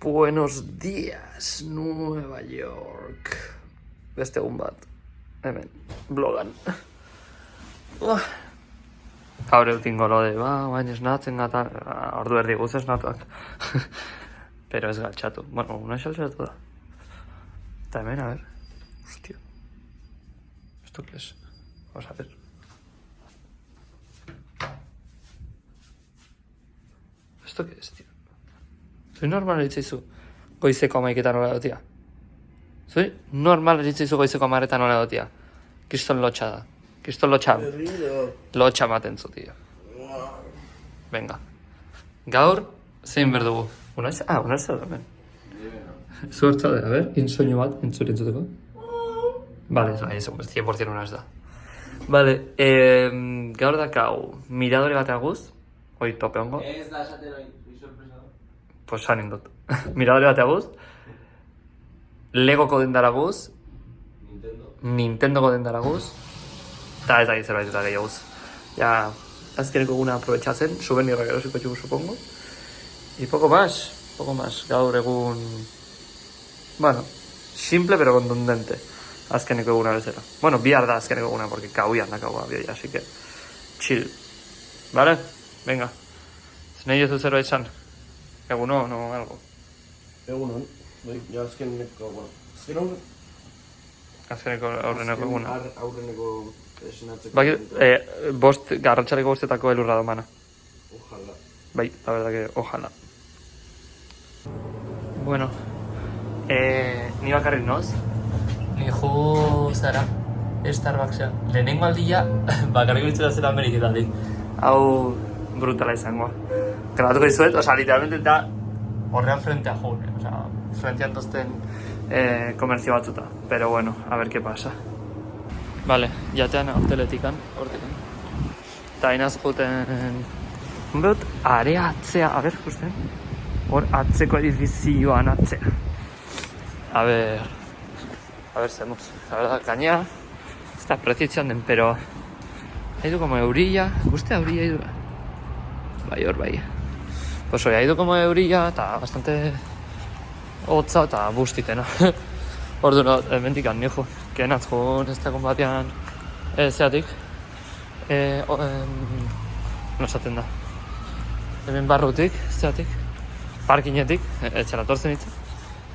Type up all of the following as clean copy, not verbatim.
Buenos días, Nueva York. Beste egun bat. Hemen, blogan. Gaur eutingo lo de, baina esnatzen gata, ordu erdi guz esnatuak. Pero ez galtxatu. Bueno, una xaltzatu da. Eta hemen, a ver. Hostia. ¿Esto qué es? Vamos a ver. ¿Esto qué es, tío? Zui normal eritzaizu goizeko 11etan nola dotia. Zui normal eritzaizu goizeko 10etan nola dotia. Kriston lotxa da. Kriston lotxa. Lotxa maten zu, tío. Venga. Gaur, zein berdugu? Unaiz da hemen. Zuertza da, a ver, insoinu bat, entzuteko. Vale, ez 100% unaiz da. Vale, gaur dakau, miradore bat aguz, hoi tope hongo. Ez da esaten hori, sorpresa. Pues sanin dut. Miradore bat aguz, Legoko dendara guz, Nintendoko dendara guz, eta ez da zerbait eta gehiago guz. Ja, azkeneko eguna aprobetxatzen, souvenirrak erosiko txugu, supongo. Y poco más, gaur egun, bueno, simple pero contundente. Azkeneko eguna bezera. Bueno, bihar da azkeneko eguna, porque kauian da kaua bioia, así que chill. Vale? Venga. Zenei ez du zerbait zan? Eguno, no, algo. Egunon, ja azkeneko, bueno, Azkeneko aurreneko eguna. Aurreneko esinatzeko. Bai, garratxaleko bostetako elurra domana. Ojalá. Bai, la verdad que ojalá. Bueno, ni bakarrik noz, ni ju zara, Starbucksa. Lehenengo aldia, bakarrik bitzera zela Ameriketatik. Hau brutala izangoa. Grabatuko dizuet, oza, literalmente da horrean frentea june, oza, frentean tozten komerzio batzuta. Pero bueno, a ver qué pasa. Vale, jatean hoteletikan, hortikan. Eta inaz juten... Hunbeot, area atzea, a ver, justen. Hor atzeko edifizioan atzea. A ver, zemuz. La verdad, gainea, ez da prezitzen den, pero... Ha ido como eurilla, guztia eurilla ha ido. Bai, hor, bai. Pues hori, ha ido como eurilla, eta bastante... hotza, eta bustitena. Ordu no, mendikan nijo. Kenatz jun, ez da konbatian... zeatik. No esaten da. Hemen barrutik, zeatik. Parkinetik, etxera torzen hitz.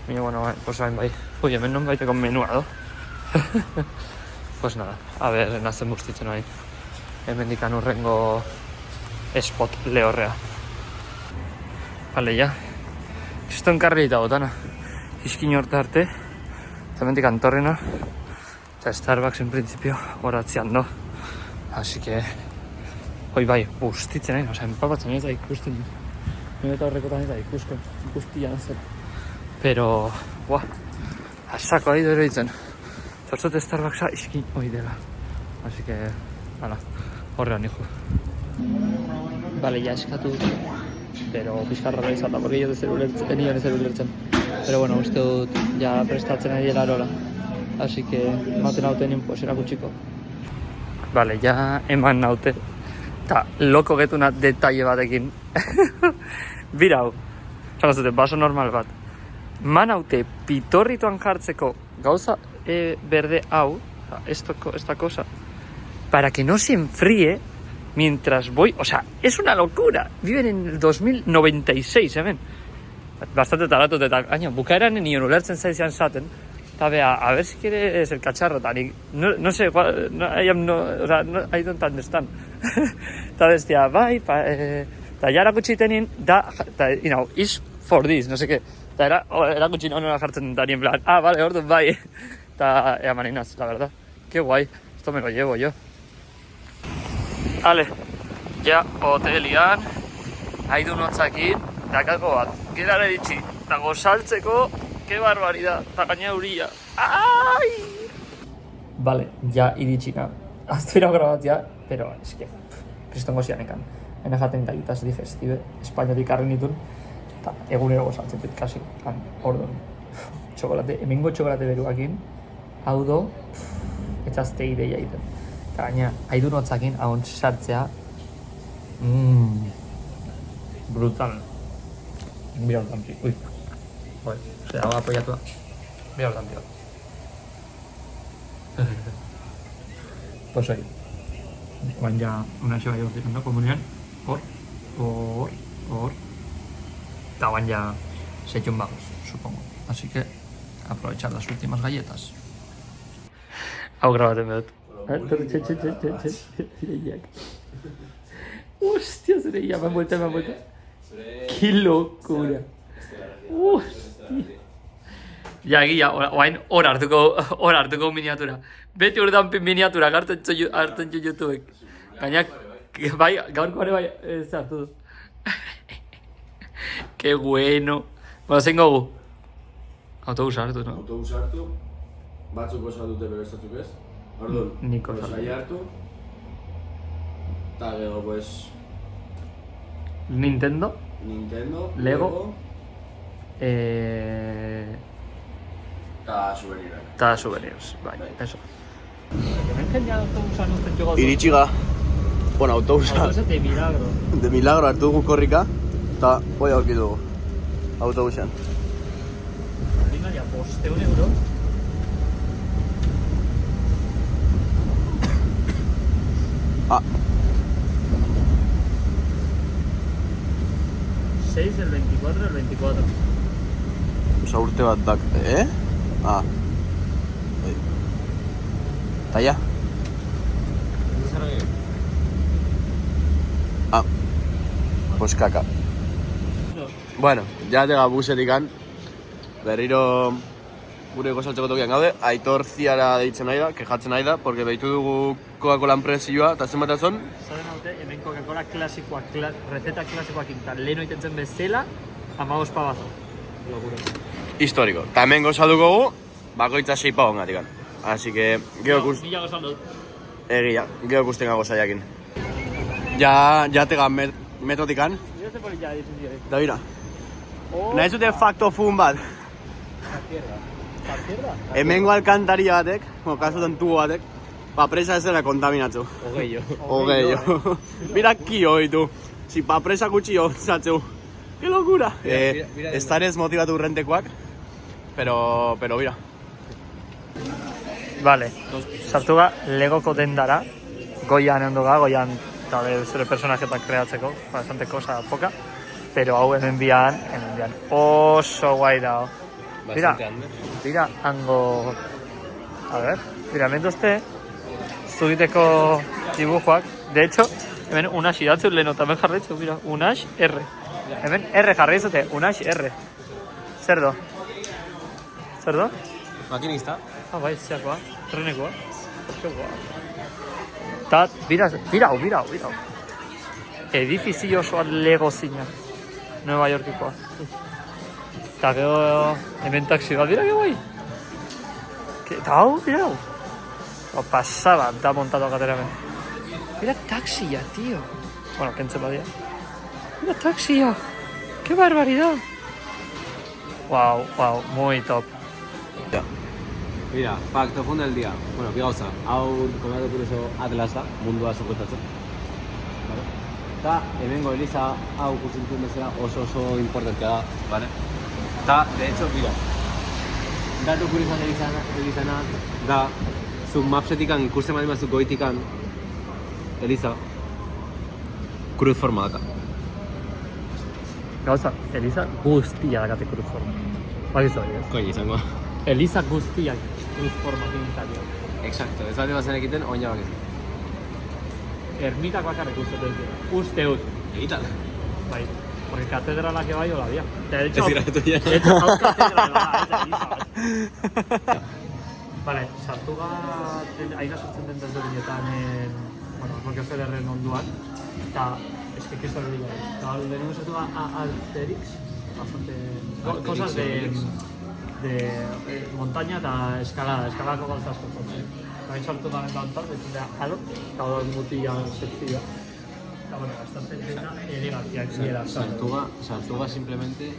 Mira, bueno, pues bain bai. Ui, hemen non baiteko menua do. Pues nada, a ver, nazen bustitzen hain. Hemen dikan urrengo spot lehorrea. Vale, ya. Kriston karri eta botana. Iskin horta arte. Hemen dikan torrena. Eta Starbucks en principio horatzean do. Así que... Hoi bai, bustitzen hain, oza, empapatzen ez da ikusten. Nire eta horrekotan ez da ikustian zer. Pero, buah, asako ari dero ditzen. Zortzot Starbucksa iskin hoi dela. Así que, hala, horrean hijo. Vale, ya eskatu dut. Pero pizkarra izata, porque yo nion ez ulertzen. Pero bueno, uste dut, ja prestatzen ari dela erola. Así que, ematen hauten pues erakutxiko. Vale, ja eman naute. Eta loko getuna detalle batekin. Bira hau. Zanazute, baso normal bat. Man haute pitorrituan jartzeko gauza berde hau, esta cosa, para que no se enfríe mientras voy... O sea, es una locura. Viven en el 2096, hemen. Bastante taratut eta, aina, bukaeran nion ulertzen zaizian zaten. Eta bea, a ver si quieres el cacharro, tanik. No sé, o sea, I don't understand. Eta bestia, bai, eta ja erakutsi tenin, da, you know, is for this, no sé qué. Eta erakutsi nola jartzen da en plan, vale, orduan bai. Eta ea maninaz, la verdad. Qué guay, esto me lo llevo yo. Vale, ja hotelian, haidu notzakin, dakako bat, gerara ditzi, eta gozaltzeko, qué barbaridad, eta gaina eurilla. Ai! Vale, ja iritsika. Aztu ira grabatzea, pero es que, kristongo zianekan. Hena jaten gaitas digestive, Espainiatik arren ditun, eta egunero gozaltzen dut, kasi, orduan. Txokolate, hemengo txokolate beruakin, hau do, etxazte ideia iten. Eta gaina, haidu notzakin, haunt sartzea, brutal. Mira, ui. Joder, se daba apoyatu da. Mira el cambio. Pues ahí. Juan ya una se va a ir tirando comunión. Por. Estaban ya se hecho un vagos, supongo. Así que aprovechar las últimas galletas. Hau grabaten dut. Hostia, zure ia, me han vuelto. Qué locura. Hostia. Ja, egia, oain hor hartuko miniatura. Beti urdan miniatura hartzen zu YouTubek. Gaina, bai, gaurko ere bai, ez hartu du. Qué bueno. Bueno, zein gogu? Autobus hartu, no? Autobus hartu, batzuk osa dute berestatuk ez. Orduan, Nik osa osai hartu. Eta gero, pues, Nintendo, Nintendo, Lego. eta souvenirak. Eta souvenirs, bai, eso. Iritsi ga, bueno, autobusa, de milagro. de milagro hartu dugu korrika, eta hoi aurki dugu, autobusan. Ordinaria, ya, €5. Ah, 6 del 24 del 24. osa urte bat dak, Ah. Eta ya. Ah, pues kaka. Bueno, ja tega busetikan, berriro gure gozaltzeko tokian gaude, Aitor ziara deitzen nahi da, kejatzen nahi da, porque behitu dugu Coca-Cola presioa, eta zenbat azon? Zaten haute, hemen Coca-Cola klasikoak, receta klasikoak eta leheno itentzen bezala, 15 pabazo. Locura. Historiko. Eta hemen gozalduko gu, bakoitza 6 pavon gatikan. Así que, gero kust... Mila gozan dut. Egia, gero kusten gago zaiakin. Ja tega metrotikan, Mira ze polilla ditzen dire. da bira. Nahi zute fakto fun bat. Partierda? Hemengo alkantaria batek, kasutan tubo batek, papresa ez dela kontaminatzu. Ogeio. Mira kio ditu. Si papresa kuchillo zatzeu. Qué locura. Estarez motivatu rentekoak, pero mira. Vale, sartu ga Legoko dendara, goian ondoga, goian eta zure personajetak kreatzeko, bastante cosa poca, pero hau hemen bian oso guai dago. Mira, hango... A ver, mira, hemen dozte, zugiteko dibujoak, de hecho, hemen Unax idatzu leheno, tamen jarraitzu, mira, Unax R. Hemen R jarraitzute, Unax R. Zerdo? Makinista. Ah, bai, zeakoa, trenekoa. Zeakoa. Ta, bira hau. Edifizio osoa Lego zina. Nueva Yorkikoa. Eta gero, hemen taxi bat, mira, que guai. Eta hau, mira hau. Pasaba, da montado gatera hemen. Mira taxia, tío. Bueno, kentzen badia. Mira taxia. Qué barbaridad. Wow, muy top. Ja. Mira, facto fun del día. Bueno, bi gauza. Hau, komatu kureso Atlas da, mundua sokotatzen. Vale. Eta, hemengo Eliza, hau kusintuen bezala oso importantea da, vale? Eta, de hecho, mira, datu kuriosoan Elizana da, zu mapsetikan ikusten bali mazu goitikan, Eliza, cruz forma daka. Gauza, Eliza guztia dakate cruz forma. Bakizu hori, ez? Koin izango. Eliza guztiak cruz forma gintario. Exacto, ez bat bazen egiten, oina bakizu. Ermitak bakarrik uste dut. Egital. Bai, porque katedralak ebai hola dia. De hecho, Ez dira, eto ya. de hecho, hau katedral da, ez da Eliza bat. Vale, sartu bat, aina sortzen den desberdinetan, bueno, Roque Federerren onduan, eta, eske kisto hori da. Eta, lehenengo sartu bat Asterix, bastante, cosas de montaña eta eskalako gauza asko sortzen. Hain sartu da honetan, betzen da, halo, eta hor mutila sekzioa. Eta, bueno, bastante elegantiak ziela. Sartuga simplemente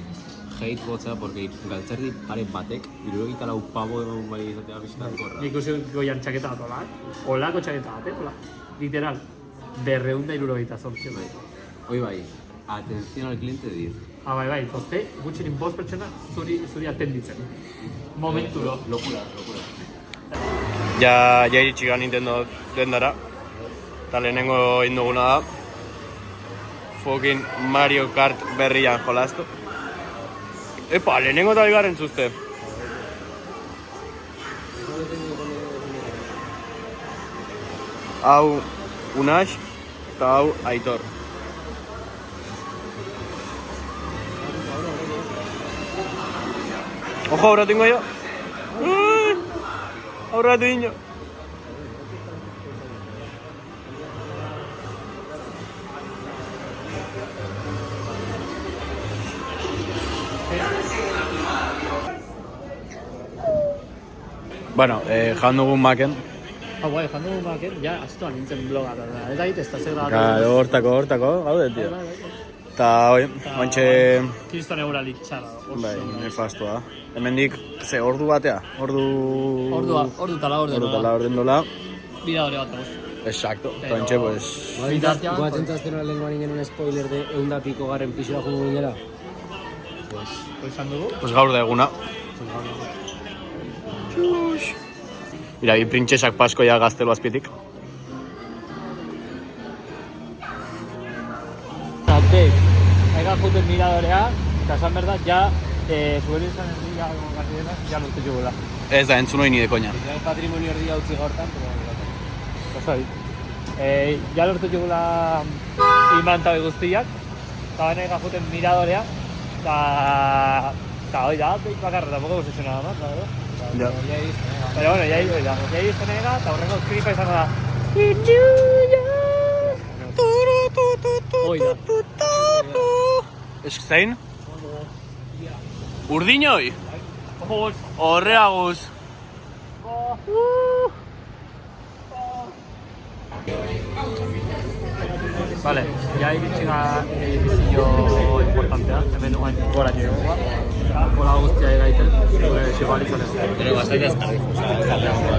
hate botza, porque galtzerdi pare batek, 74 pavo egon bai izatea bizitan korra. Nik uste goian txaketa bat olak, olako txaketa bat, hola. Literal, 278. Hoi bai, Atención al cliente 10. Bai, poste, gutxirin 5 pertsona zuri atenditzen. Momenturo. Locura. Ja iritsi gara Nintendo dendara. Eta lehenengo induguna da. Fucking Mario Kart berrian jolastu. Epa, lehenengo eta bigarren zuzte. Hau Unax eta hau Aitor. Ojo, ahora tengo yo. Ahora tengo. Bueno, jan dugun maken. Guai, jandu gumaken, ja, aztuan nintzen bloga, ez da ez da zer da. Claro, hortako, gaude, tío. Eta, oi, ointxe... Kriston eguralik txarra. Bai, nefastua da. Hemendik, ordu batea? Ordu tala orden dola. Bidadore bat goz. Exacto, eta ointxe, pues... Guatzen zaztena lenguan ingen un spoiler de 100 garren pisora jungo ginera. Pues dugu. Pues gaur da eguna. Mira, bi printzesak paskoia gaztelu azpitik. Eta bek, ega juten miradorea, eta esan berda, ja, zuen izan erdia gazidena, ja lortu jugula. Ez da, entzun hori nide koña. El patrimonio erdia utzi gortan, pero... Oso, ja lortu jugula imantabe guztiak, eta baina ega juten miradorea, eta hoi da, behin bakarra, tampoco hemos hecho nada más, la verdad. Ja. Pero bueno, ya hizo nega, eta horrengo skripa izango da. Hoi da. Ez zein? Urdinoi? Horreaguz. Vale, ya iritsi gara edizio importantea, hemen oain gora nire gola guztia egaiten, gure xibalizan ez. Pero bastante azkarri.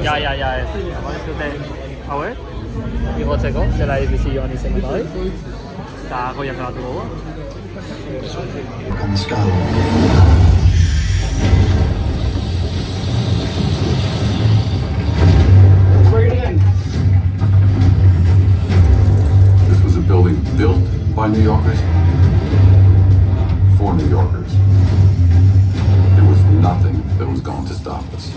Ja, ez. Balizkute haue, igotzeko, zela edizioan izen dut bai. Eta goiak egatu gogo. This was a building built by New Yorkers for New Yorkers. There was nothing that was going to stop us.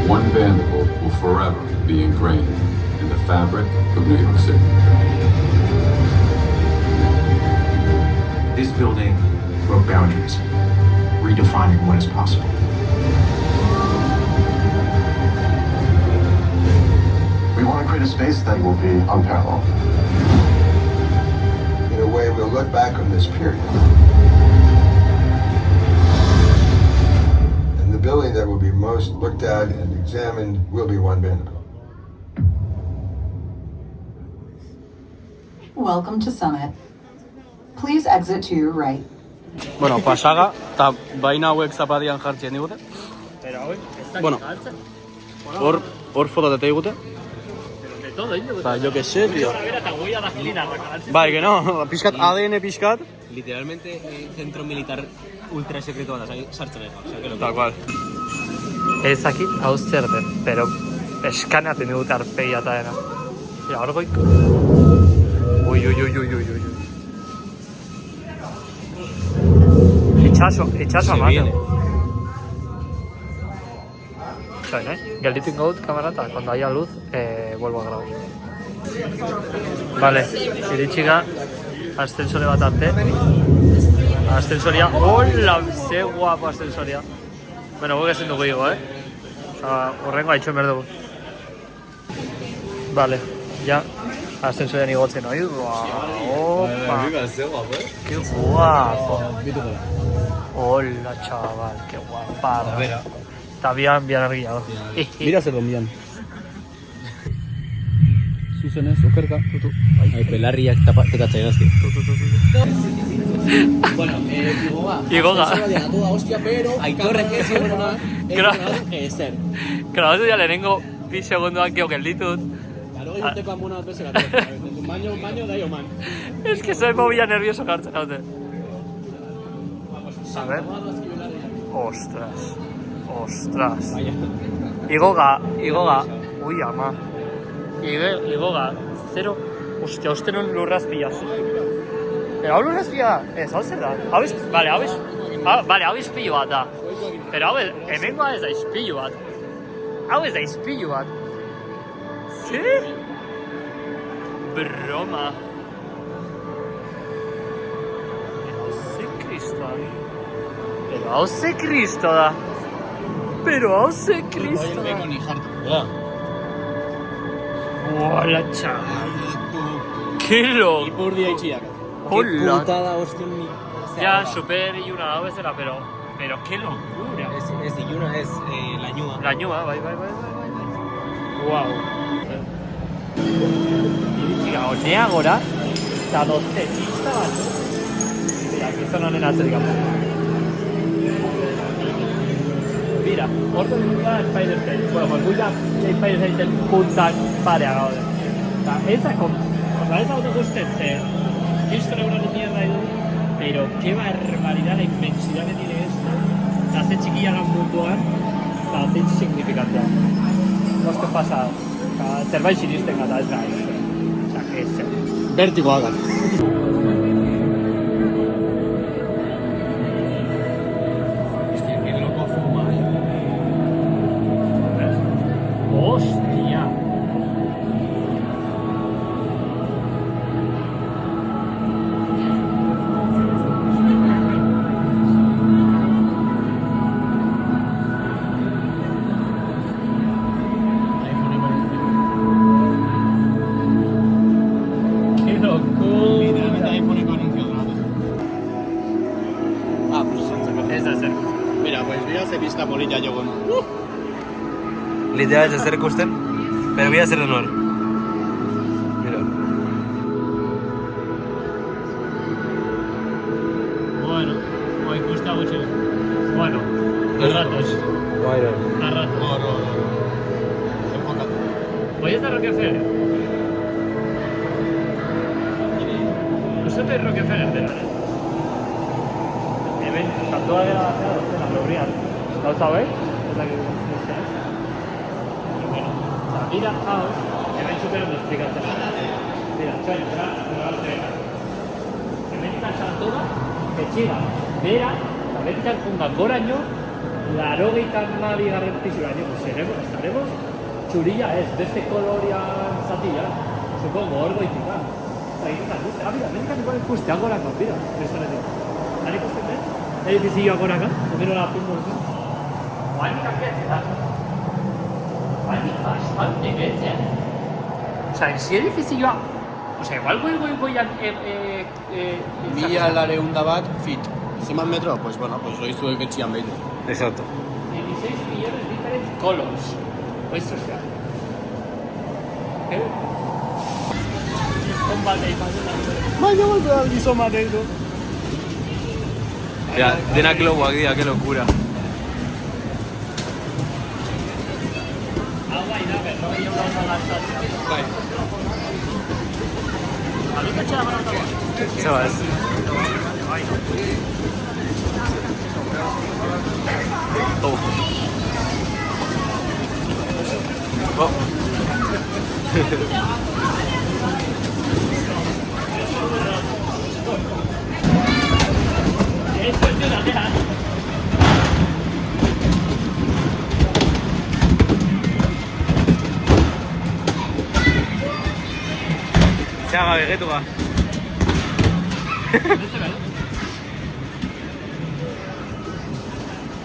One Vanderbilt will forever be ingrained in the fabric of New York City. This building broke boundaries, redefining what is possible. We want to create a space that will be unparalleled. In a way, we'll look back on this period. And the building that will be most looked at and examined will be One Vanderbilt. Welcome to Summit. Please exit to your right. Bueno, pasaga, eta baina hauek zapatian jartzen digute. Pero hauek, ez da Bueno. galtzen. Hor fototate digute. De todo, Eta, jo que sé, tío. Eta guia da filinarrak galtzen. Bai, que no, pixkat, ADN pixkat. Literalmente, centro militar ultra secreto bat, sartzen ez. O sea, que lo Tal cual. Ezakit hau zer den, pero eskaneaten dut arpegia eta dena. Mira, hor goik. Ui. Itxaso amaten. Txoin, gelditu ingo dut kamera eta cuando haya luz, vuelvo a grabar. Vale, iritxiga, ascensore bat arte. Ascensoria, hola, ze guapo ascensoria. Bueno, guk ezin dugu higo, Osa, horrengo haitxo behar dugu. Vale, ja, ascensorian igotzen, oi? Opa! Qué guapo! Hola, chaval, qué guapada. Eta bian argia. Mira zer donbian. Zuzenez, okerka. Pelarriak tekatzen azki. Bueno, Igoga. hostia, pero... Aitorrek ez zer. Claro, ez dira lehenengo bi segundoak gero gelditut. Claro, urteko amona bat bezala. Baino da man. Es que soy movilla nervioso jartzen haute. A ver. Ostras. Igoga. Ui, ama. Igoga. Zero. Ostia, uste non lurrazpia. Pero hau lurrazpia. Ez, hau zer da? Vale, hau izpilu bat da. Pero hau hemengoa ez da izpilu bat. Hau ez da izpilu bat. Zer? Broma. Pero hau ze Kristo da. Hola, chaval. Qué loco. Ipurdia itxiak. Hola. Putada, hostia, ni... Ya, super iluna hau bezala, pero qué locura. Ez iluna, ez lañua. Lañua, bai. Guau. Iritziga, honea gora, eta dozenista bat. Mira, gizon honen atzerik apu. Mira, orten dugu Spider-State. Bueno, guida Spider-State puntak parea gaude. Eta ez hau gusten, Cristo euro de mierda edo, pero qué barbaridad la inmensidad que tiene esto. Eta ze txikia gan munduan, eta ze signifikantea. Noste pasado. Zerbait sinisten gata ez da ez. Osa, que ez. Vertigo hagan. Hostia. Qué locura. Literalmente iPhoneko anuncio gratis. Ez da zer. Mira, pues mira ze pista polita jogon. Literal ez zer ikusten, pero bia zer denor. Mira. Bueno, ikusta gutxi. Bueno, a ratos. A ratos. Hoy es de Rockefeller. Eso es de Rockefeller, de la toda de la Florian. ¿Lo sabéis? Es la que bueno, mira, hemen superando explicatzen. Mira, txain, hemenik saltoda, betxiga, bera, eta betikak fungan goraino, 82. pisuraino, estaremos txurilla ez, beste kolorian zatila, supongo, hor goitika. Eta egiten guzti, mira, hemenik igual ikustean gorako, mira, besonetik. Han ikusten den? Edifizioak goraka, hemen hola puntu duzu. Oainik aketzen da. Oainik bastante betzen. Osa, en si edifizioa... Osa, igual goian... Mila lareunda bat fit. Zeman metro? Pues bueno, pues lo hizo etxian behin. Exacto. 16 millones diferentes colors. Eso sea. Gizon bat eipatzen. Baina bat da gizon bat egin du. Ya, denak globoak dira, qué locura. Hau bai da, berroi euro gastatzen. Bai. Alikatxea barata bat. Zeba ez. Bai. Esto es de una deja. Txaga, begetu ba.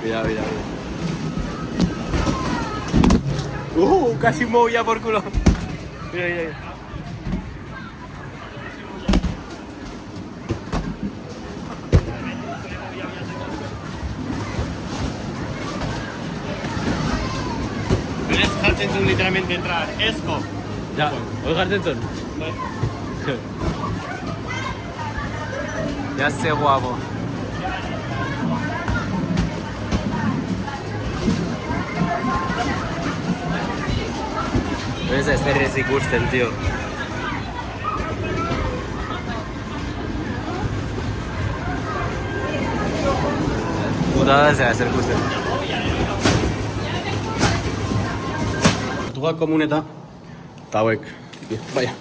Mira. Casi movía por culo. Mira. Berez jartzen zuen literalmente entrar esko Ja, hori jartzen zuen? Ya ze guapo. Ez da ez ikusten, tío. Putada ez da ez ikusten. Portugal komuneta, eta hauek, baina.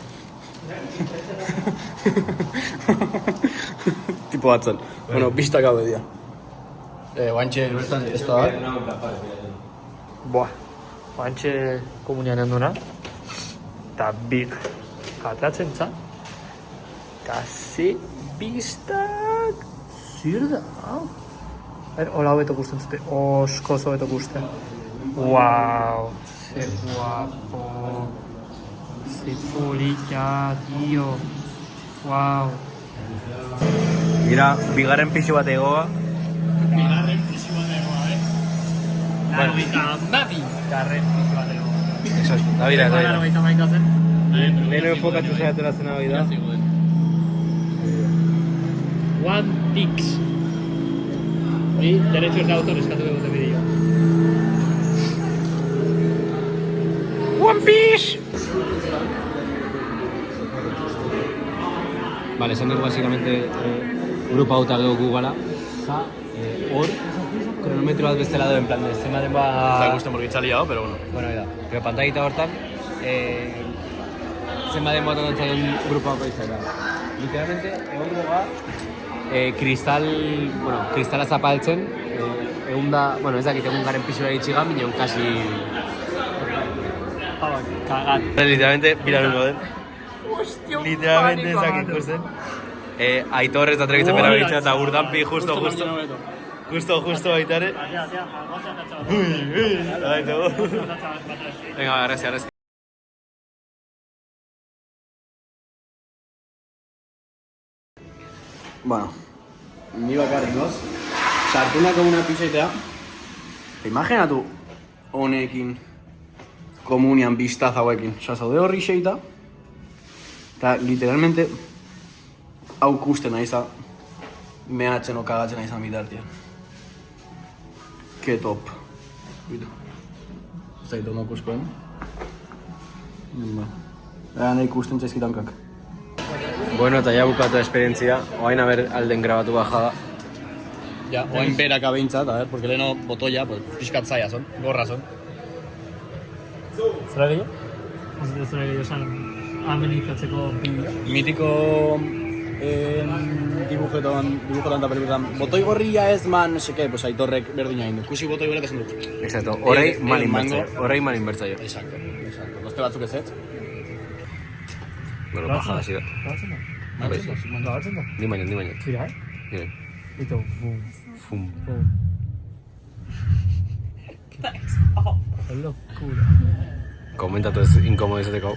Tipo batzen. Bueno, biztak hau edia. Guantxe, ez da bat. Buah, oantxe komunian enduna. Eta big atatzen za. Eta ze biztak. Zer da, hau? Hola hobeto gusten zute, oskoz hobeto gusten. Wow, ze guapo. Ze polita, tío. Wow. Mira, bigarren pisu bat egoa. Laro eta amabi garren pisu bat egoa. Eso es, da bira. Laro eta maika zen. Leheno enfokatu saiatera zena hori da. One Pix. Hori, derechos de autor eskatu dugu bideo. One Piece! Vale, esan dugu básicamente grupa hauta geho gugala. Hor, kronometro bat bestela du, en plan, zenba den ba... Ez da gusten borgitza liado, pero bueno. Bueno, da. Pero pantallita hortan, zenba den bat onantzaion grupa hauta izan da. Literalmente, egon goga, kristala zapaltzen, egun da, bueno, ez dakit egun garen pisura itxigan, minon kasi... Kagat. Literalmente, biranungo den. Hostia, Literalmente ez dakit ikusten. Aitor ez da tregitzen bera behitzen eta urdanpi justo baitare. Venga, gracias. Bueno, ni bakarrik noz. Sartunak eguna pixaitea. Imaginatu honekin komunian biztaz hauekin. Osa, zaude horri xeita. Eta literalmente hau kusten aiza mehatzen o kagatzen aizan bitartian. Que top. Bitu. Zaitu no kuskoen. Nahi kusten txaizkitankak. Bueno, eta ja bukatu esperientzia. Oain haber alden grabatu bajada. Ja, oain berak abeintzat, a ver, porque leheno botoia, pues, pixkat zaila son, gorra son. Zera gehiago? Ez dut zera gehiago esan amenizatzeko bideo. Mitiko dibujetan eta pelikutan botoi gorria ez man, no seke, pues Aitorrek berdina indu. Kusi botoi gorria esan dut. Exacto, horrei malin bertzaio. Exacto. Koste batzuk ez ez. Bueno, bajada, hasi da. Grabatzen da? Ni baino. Tira, Bien. Ito, bum. Fum. Qué locura. Komentatu ez inkomodo izateko.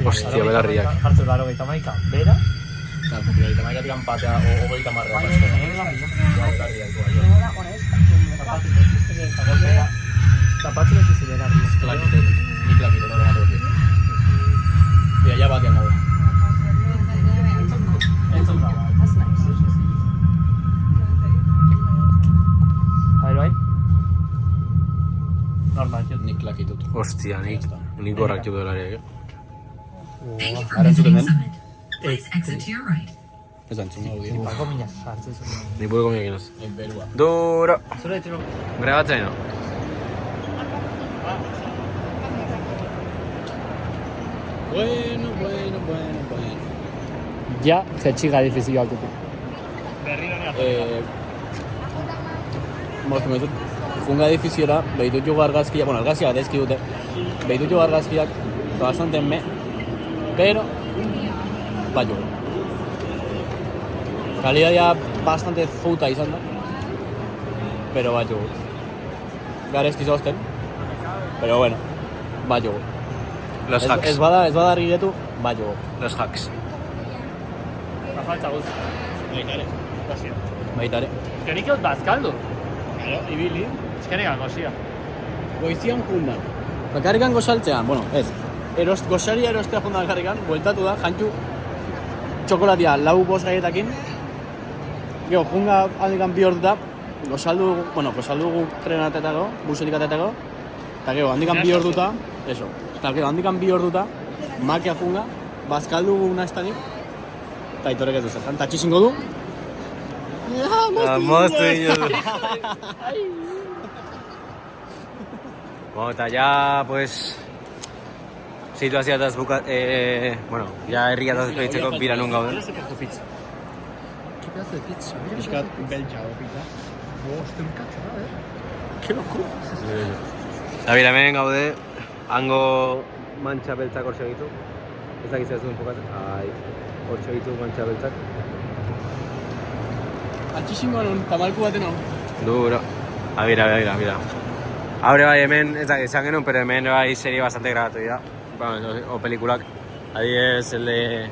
Hostia, belarriak. Hartu laro gaita maika, bera? Eta, gaita maika tiran patea, ogoita marrea. Tapatzen ez izan belarriak. Klakiten, ni klakiten, no lo Bia, ja batean gau. A ver, bai? Normal, jo. Nik klakitut. Hostia, nik gorrak jo belariak. Ara entzuten den? Please exit to your right. Ez da entzun gau dira. Bako minak jartzen zuen. Ni buruko miak inoz. Berua. Duro! Zure ditiro. Grebatzen no? Bueno. Ja, jetxiga difizio altuko. Moztu mezut. Junga edifiziora, behitut jugu argazkiak, bueno, argazkiak dezki dute. Behitut jugu argazkiak, bastante me, pero, bat jugu. Kalidadia bastante zuta izan da, pero bat jugu. Garesti zozten, pero bueno, bat jugu. Los hacks. Ez bada argiretu, bat jugu. Los hacks. Falta guz. Baitare. Eskenik eut bazkaldu. Ibili. Eskenik angosia. Goizian junda. Bakarrikan gozaltzean, bueno, ez. gosaria erostea jondan jarrikan, bueltatu da, jantxu txokolatia 4-5 gaietakin. Gero, junga handikan 2 orduta, gosaldu gu tren atetako, busetik atetako, eta gero, handikan 2 orduta, eso. Eta gero, handikan 2 orduta, makia junga, bazkaldu gu nastanik, eta itorek ez duzertan, eta txizingo du. Moztu inoz. Bueno, eta ya, pues... Situazioa eta bukat... bueno, ya herria eta despeditzeko bira nun gauden. Qué pedazo de pizza. Piskat beltxa pizza. Qué locura. Eta bira, hemen gaude, hango mantxa beltzak hortxe egitu. Ez dakiz ez duen fokatzen. Hortxe egitu mantxa beltzak. Altxizingo non, tamalku baten hau. Duro. Mira. Abre bai hemen, ez dakit izan genuen, pero hemen bai serie bastante grabatu dira. Bueno, o pelikulak. Adibidez, el de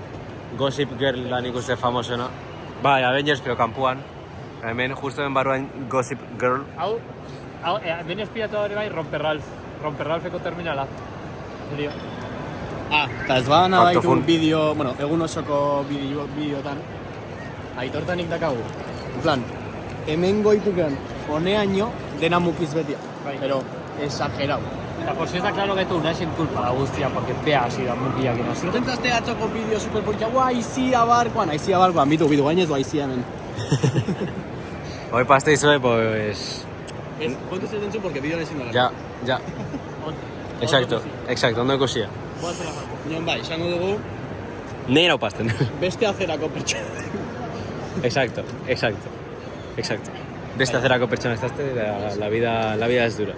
Gossip Girl da nik uste famosena. Bai, Avengers, pero kanpuan. Hemen, justo den barruan Gossip Girl. Hau, ben espiatu hori bai, Romperralfeko terminala. Serio. Eta ez badan abaitu Faktofun. bideo, bueno, egun osoko bideotan, aitortanik dakagu. En plan, hemen goituken honeaino dena mukiz betia, pero exagerau. Eta por si está claro que tú no es sin culpa la guztia, porque te has ido a mukia que no sé. Zertentzaste atzoko bideo superpolitia, aizia barkoan, bitu gainez aizia hemen. Hoy paste izue, pues... Kontuz zertentzu, porque bideoan ezin dara. Ja. Exacto, ondo ikusia. Nion bai, esango dugu, Neira upasten. beste azerako pertsona. Exacto. Beste azerako pertsona estazte, la vida es dura.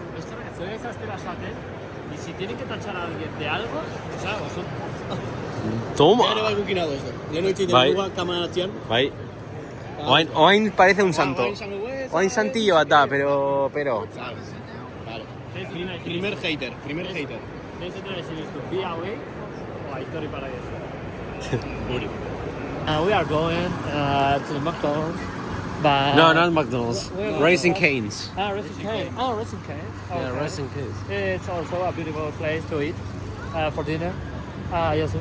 Esto es que esas te las hacen y si tienen que tachar a alguien de algo, o sea, vosotros. Toma! Ere bai gukina esto. Lehen oitzik Bai. dugu kamera atzian. Bai. Oain parece un santo. Oain zango ez. Oain santillo bat da, pero... Vale. Primer hater. ¿Qué se te decir esto? ¿Be away o a History Paradise? We are going to the McDonald's. But No, not McDonald's. Raising Cane's. Racing Cane. Racing Cane. Yeah, Okay. Raising Cane's. It's also a beautiful place to eat for dinner. Yes.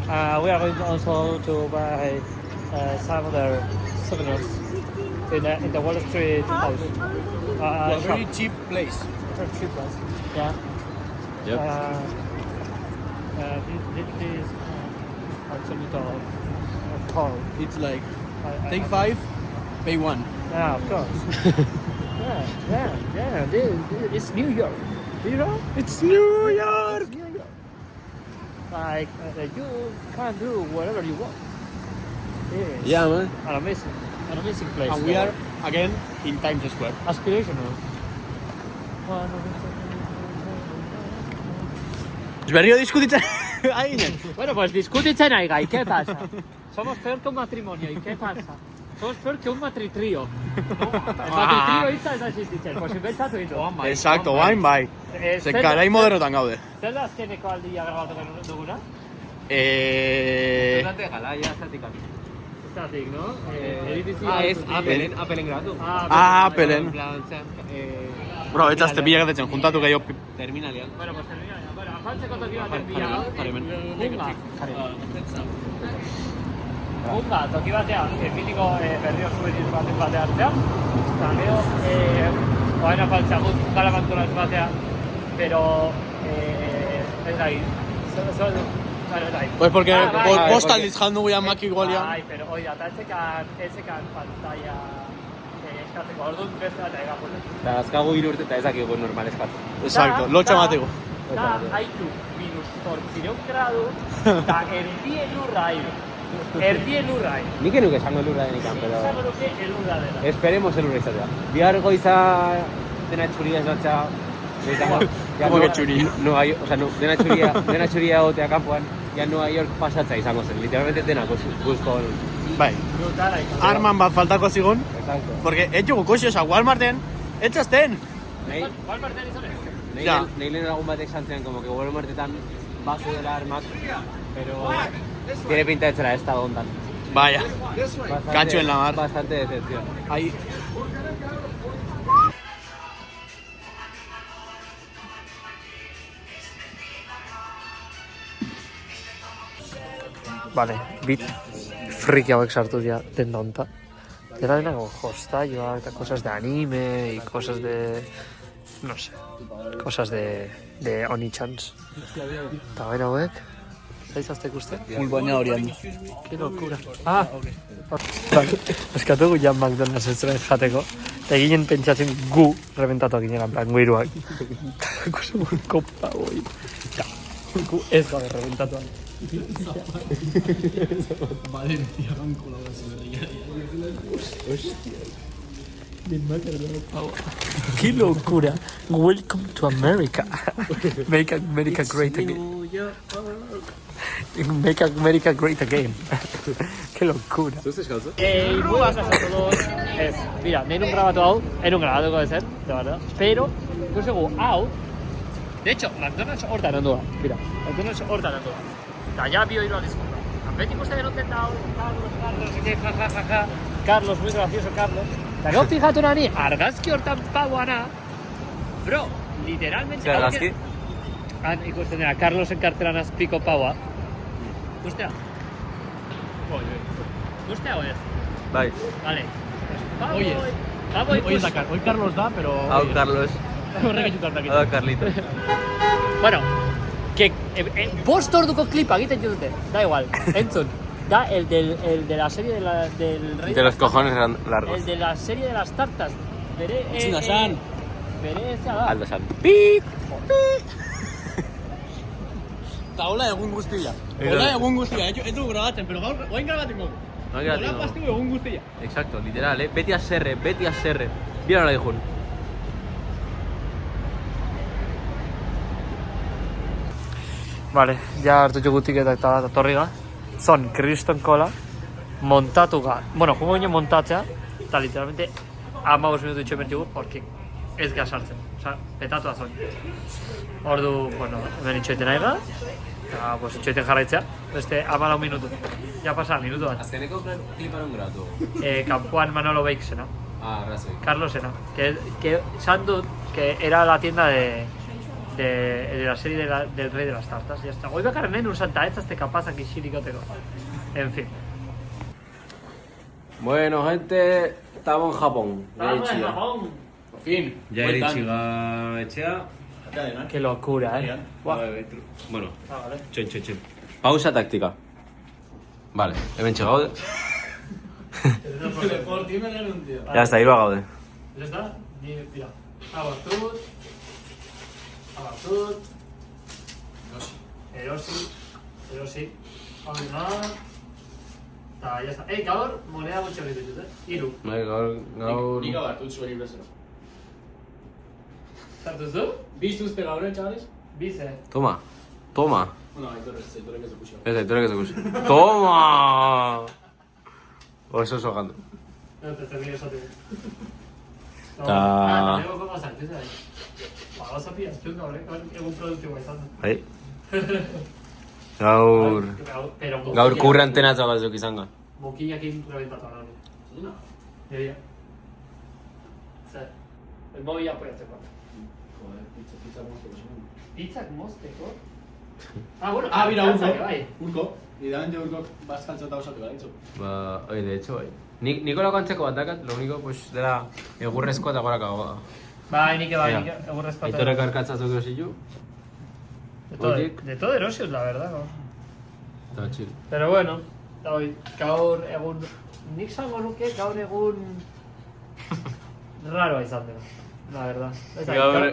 We are going also to buy some other souvenirs in the Wall Street house. A very shop. cheap place. Very cheap place. Yeah. Yep. This is a little cold. It's like, take 5, pay 1. Yeah, of course. yeah. It's New York. You know? It's New York! It's New York. Like, you can do whatever you want. It's Yeah, man. an amazing place. And we are, again, in Times Square. Aspirational. Berriro diskutitzen hainen. Bueno, pues discutitzen nahi gai, ¿qué pasa? Somos peor que un matrimonio, ¿y qué pasa? Somos peor que un matritrío. El matritrío hitza ez da existitzen, pues inbentzatu ditu. Exacto, guain bai. Ze garai modernotan gaude. Zer da azkeneko aldia grabatu duguna? Durante gala, ya estatik. Estatik, no? Es Appelen grabatu. Appelen. En plan, Bro, etxazte bilagatetzen, juntatu gehiago. terminalian. Bueno, pues termina. Bueno, afaltzeko toki baten bila. Junga, toki batean, mitiko berrio souvenir baten hartzea. Eta gero, oain afaltzea gut, gala manturaz batean. Pero, ez da Pues porque bai, bost aldiz jandu guian maki igualia. Bai, pero oida, eta etzekan pantalla eskatzeko, orduan beste bat egapun. Eta azkagu 3 urte eta ez dakigu normal eskatzen. Exacto, lotxa mateko. Da, haitu, minus 8 gradu, eta erdien urra hiru. Erdien urra hiru. Nik enuke esango elurra denikan, pero... Esango nuke elurra dela. Esperemos elurra izatea. Bihar goiza dena txuria esnatzea... Como que txuri? Dena txuria egotea kanpoan, ya Nueva York pasatza izango zen. Literalmente dena guzko... Bai. Arman bat faltako zigon. Exacto. Porque etxugu koxiosa Walmarten, etxazten. Walmarten izan ez? Nahi lehen lagun batek santzean, como que Walmartetan bazo dela armak, pero... Tiene pinta de zera ez da ondan. Vaya. Katxuen la mar. Bastante decepción. Ahí. Vale, bit friki hauek sartu dira denda honta. Dela denago jostaioak eta cosas de anime y cosas de... no sé, cosas de Oni-chans. Eta baina hauek, zaizazte ikuste? Full baina horian. Qué locura. Ah! Vale, eskatugu Jan McDonald's ez zuen jateko. Eta eginen pentsatzen gu rebentatuak ginen, en plan, gu iruak. Ikusi kopa, oi. Gu ez gabe rebentatuak. Valencia, van colaboración. Qué locura. Welcome to America. Make America great again. Make America great again. Qué locura. Muy buenas a todos. Mira, nahi grabatu hau, enun grabatuko ezer, de verdad. Pero, ikusegu hau, de hecho, McDonald's hortan ondua. Mira, McDonald's hortan ondua. Eta ya bio hiru alizko. Beti ikuste geroten da hau, Carlos, no sé qué, ja. Carlos, muy gracioso Carlos. Eta gau fijatu nani, argazki hortan pauana, bro, literalmente... Zer argazki? Han ikusten dira, Carlosen kartelan azpiko paua. Gustea? Gustea oez? Bai. Vale. Oye. Hoy Dakar, hoy Carlos da, pero... Hau, Carlos. Horrek etxutar dakit. Hau, Carlito. Bueno, que bost orduko klipa egiten dute, da igual, entzun. Da el de la serie del rey De los cojones largos. El de la serie de las tartas. Bere... Txinasan. Bere ezea da. Aldo san. Pit! Eta hola egun guztia. Hola egun guztia. Ez dugu grabatzen, pero gaur, oain grabatzen gogu. Hola pastigu egun guztia. Exacto, literal, beti a serre. Bien ahora dijun. Vale, ja hartu jugutik eta torriga. Zon, kriston kola, montatuga. Bueno, jungo ginen montatzea, eta literalmente 15 minutu itxoen bertugu, porque ez gasartzen. Osa, petatua zon. Ordu, bueno, hemen itxoeten aiga, eta pues, itxoeten jarraitzea. Beste 14 minutu. Ja pasa, minutu bat. Azkeneko kliparon gratu. Kampuan Manolo Beixena. Ah, razoi. Carlosena. Que esan dut, que era la tienda de la serie del Rey de las Tartas, ya está. Hoy bakarren un Santa Etza este capaz aquí xirikoteko. En fin. Bueno, gente, estamos en Japón. ¡Vamos a Japón! Por fin. Ya iritxiga etxea. Qué locura, Buah. Bueno, Ah, vale. txon. Pausa táctica. Vale, hemen txegaude. Por ti me gano un tío. Ya está, hiru gaude. Ya está. Mira. Abartut. Erosi. Hau eta ya está. Gaur, moneda gutxi hori ditut, Iru. Gaur... Nik abartut zuen ibrezero. Zartuz du? Biztuzte gaur, chavales? Bize. Toma. No, aitorek ez ikusi. Ez, aitorek ez ikusi. Toma! Oso gandu. Te termine esateko. Ta... Tengo cosas sartuz ahí. Oso pillaztun gaur, egun produktiboa izan da. Bai. Gaur kurre antenatza batzuk izango. Bokillakin rebentatu anani. Egia. Zer? El móvil apoyatzeko. Joder, pizza mozteko segun. Pizzak mozteko? Ah, bueno. Ah, mira, bai. urko. Idealmente urko bazkantza eta osatu gaitzu. Ba, oi, de hecho, bai. Nikolako antzeko bat dakat, lo único, pues, dela egurrezkoa eta goraka. Bai, nik egurrezko. Aitorek arkatzazuk erosilu. De todo erosius, la verdad, no? Eta chill. Pero bueno, gaur egun... Nik zango nuke gaur egun... raroa izan dela, la verdad.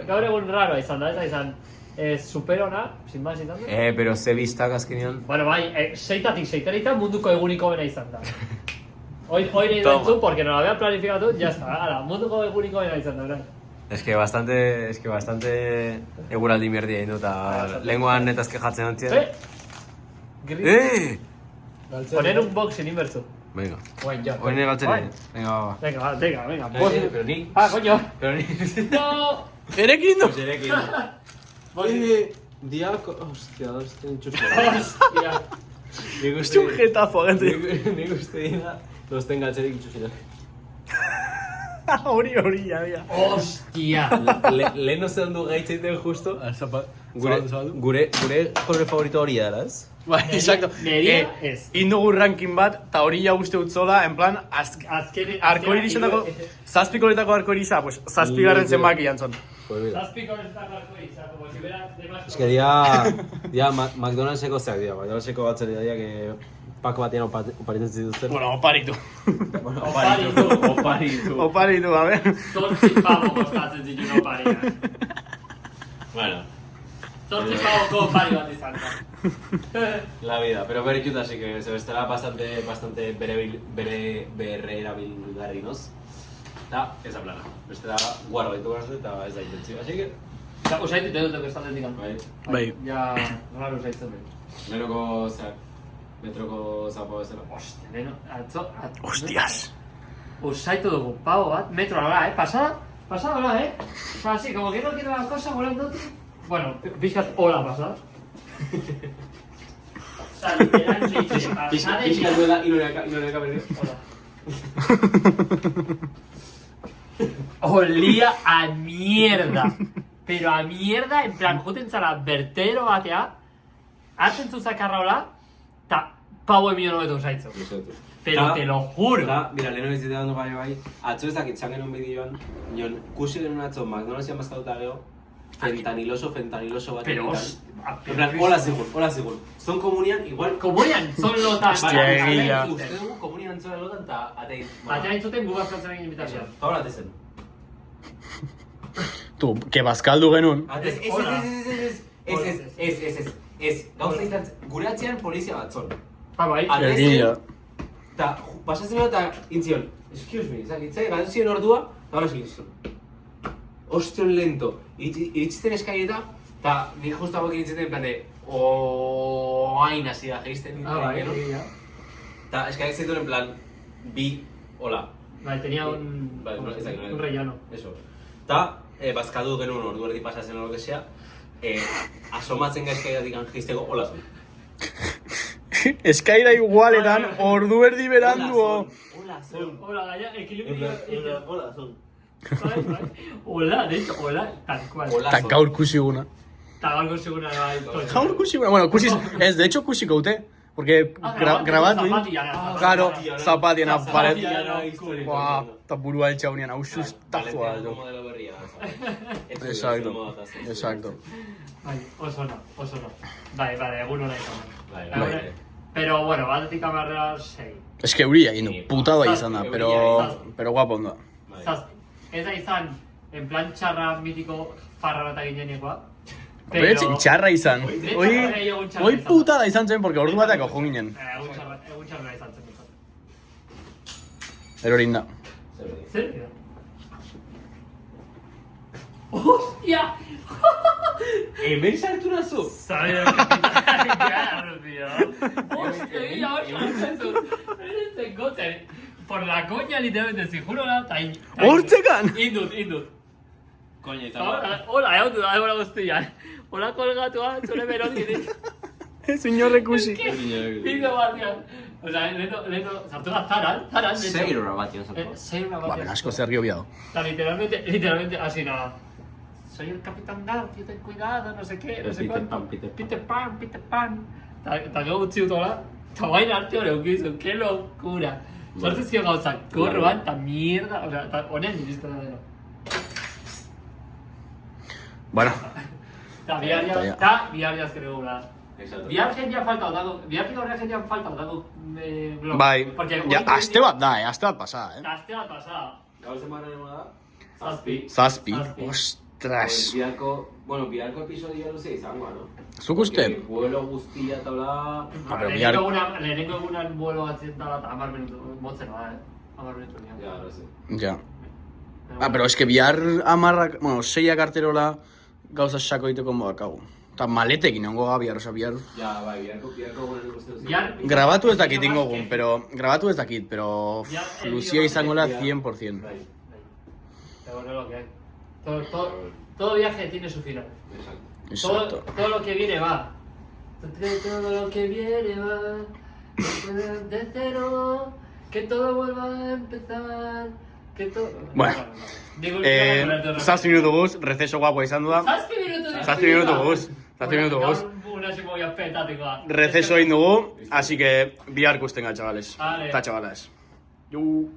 Gaur egun raroa izan da, ez da izan... superona, sin más izan dela. Pero ze biztak azkenean... Bueno, bai, seitatik seiterita munduko eguniko bena izan da. Hoy nahi dutzu, porque no la había planificado, ya está, ala, munduko eguniko bena izan da, ¿verdad? Es que bastante eguraldi mierdi egin dut, eta lenguan netaz kejatzen antzien. Poner un box en inverso. Venga. Guain, ja. Oin egaltzen. Venga. Venga. Pero ni... Ah, coño. Pero ni... No. Erekin du? Erekin. Diako... Hostia, Hostia. Es un jetazo, gente. Nik uste dira, dozten galtzerik itxusinak. Hori, ya. Hostia. Lehen no zer du gaitzeiten justo. Zabat. Gure kore favorito hori da, ez? Bai, exacto. Neria ez. Indugu ranking bat, eta hori ja uste utzola, en plan, arkoirizotako, zazpikoletako arkoiriza, pues, zazpigarren zenbaki jantzon. Pues mira. Zazpikoletako arkoiriza, como si hubiera demasiado... Es que dia McDonald'seko zeak dira, McDonald'seko batzeri dira, que pako batean oparitzen zituzten. Bueno, oparitu. Oparitu. Oparitu, a ver. 8 pavo kostatzen zituen opariak. Bueno, 8 pavoko opari bat izan da. la vida, pero berrikuta, así que se bestará bastante bere erabilgarri, noz? Eta, ez da plana. Beste da, guarro baitu garazte eta ez da intentzio. Así que... Usaitit edut estatzen dikan. Bai. Ja, raro usaitzen behar. Lehenoko, zeak, metroko zapo bezala. Ostia, leheno, atzo... Hostias. Usaitu dugu pavo bat, metro ala, pasada ala, O sea, así, como que no quiero la cosa volando. Bueno, pixkat hola pasada. O sea, literal, se dice, pasada de Pixka duela, inoreka berriz. Olía a mierda. Pero a mierda, en plan, juten zara bertero batea, hartzen zuzakarra hola, eta pavo emio nobetu zaitzu. Pero te lo juro. Eta, mira, leheno bizitea dando bai, atzo ez dakit txan genuen bideoan, nion, kusi genuen atzo McDonald'sian bazkatuta geho, fentaniloso bat Pero, en plan, hola segun. Son komunian, igual... Komunian, son lotan. Hostia, egia. Uste dugu komunian zora lotan, eta atein... Batean entzuten gu bazkaltzen egin invitazioa. Paula atezen. Tu, que bazkaldu genuen. Ez, gauza izan, gure atzean polizia bat zon. Bai. Egia. Eta, pasatzen eta intzion, excuse me, zakitzai, galduzion ordua, eta hola segin zuen. Ostion lento, iritsiten eskaileta, eta nik justu hauek iritzeten en plan de, oain hasi da geizten. Bai. Eta eskailek zituen en plan, bi, hola. Bai, tenía un rellano. Eso. Eta, bazkadu genuen ordu erdi pasatzen o lo que sea, asomatzen gaizkaidatik geizteko, hola zon. Eskaira igualetan, ordu erdi beranduo. Hola, gaia, equilibrio. Hola zon. Bai. Hola, de hecho, hola, tal cual. Eta gaur kusiguna. Eta gaur segura bai. Gaur kusiguna, bueno, kusis, ez, de hecho kusiko ute. Porque grabatu... Claro, zapatien aparet. Buah, eta burua eltxaunean, hau sustazoa. Exacto. Bai, oso no. Bai, egun hona izan. Bai. Pero, bueno, batetik amarrera 6. Es que euria egin du, putada izan da, pero guapo onda. Zazpi. Ez da izan, en plan txarra mitiko farra bat ginenekoa. Pero txarra izan. Hoi putada izan zen, porque ordu bateako jo ginen. Egun txarra izan zen. Erorin da. Zer? Hostia! Hemen sartu nazu? Sabia capital, tío. Hostia, ahora por la coña, literalmente, si juro la... Hortzekan! Indut. Koña, eta... Hola, egon du, ahora guztian. Hola, kolgatua, zure berotik. Ez inorrek kusi. Pinto batean. O sea, leheno, sartu da Zaran, de hecho. Seirora batian sartu. Seirora Ba, batean. ben asko zer riobiado. O sea, literalmente, así nada. Soy el Capitán Garfio, ten cuidado, no sé qué, no sé cuánto. Peter Pan. Eta gau utzi utola, eta bain arte hori eukizun, qué locura. Sortzen zio gauzak, korroan, eta mierda, o sea, eta honean dirista da deno. Bueno, Eta bihar azken egula. Bihar jendean falta dago, bihartik aurrean jendean falta dago blog. bai, ja, aste bat da, aste bat pasada, Aste bat pasada. Gauzen barren ema da? Zazpi. Ostras. Biharko episodio luzea izango, no? Zuk uste? Vuelo guztia eta bla... Pero bihar... Lehenengo egunan vuelo batzen dala eta 10 minutu motzen da, 10 minutu nian. Ja, no sé. Ja. Pero es que bihar amarrak, bueno, 6ak arterola gauza sako diteko modakagu. Eta maletekin ongo ga bihar, oza, bihar... Ja, bai, biharko egunen guztia duzea. Grabatu ez dakit ingogun, pero luzia izango la 100%. Pero bueno, lo que hay. Todo viaje tiene su final. Exacto. Todo lo que viene va. Todo lo que viene va. De cero. Que todo vuelva a empezar. Que todo... Bueno. Zazpi minutu guz, receso guapo izan du da. Zazpi minutu guz. gimnasio ya petatekoa. Receso egin dugu, así que bihar ikusten gara, chavales. Vale. Eta chavalas. Yu.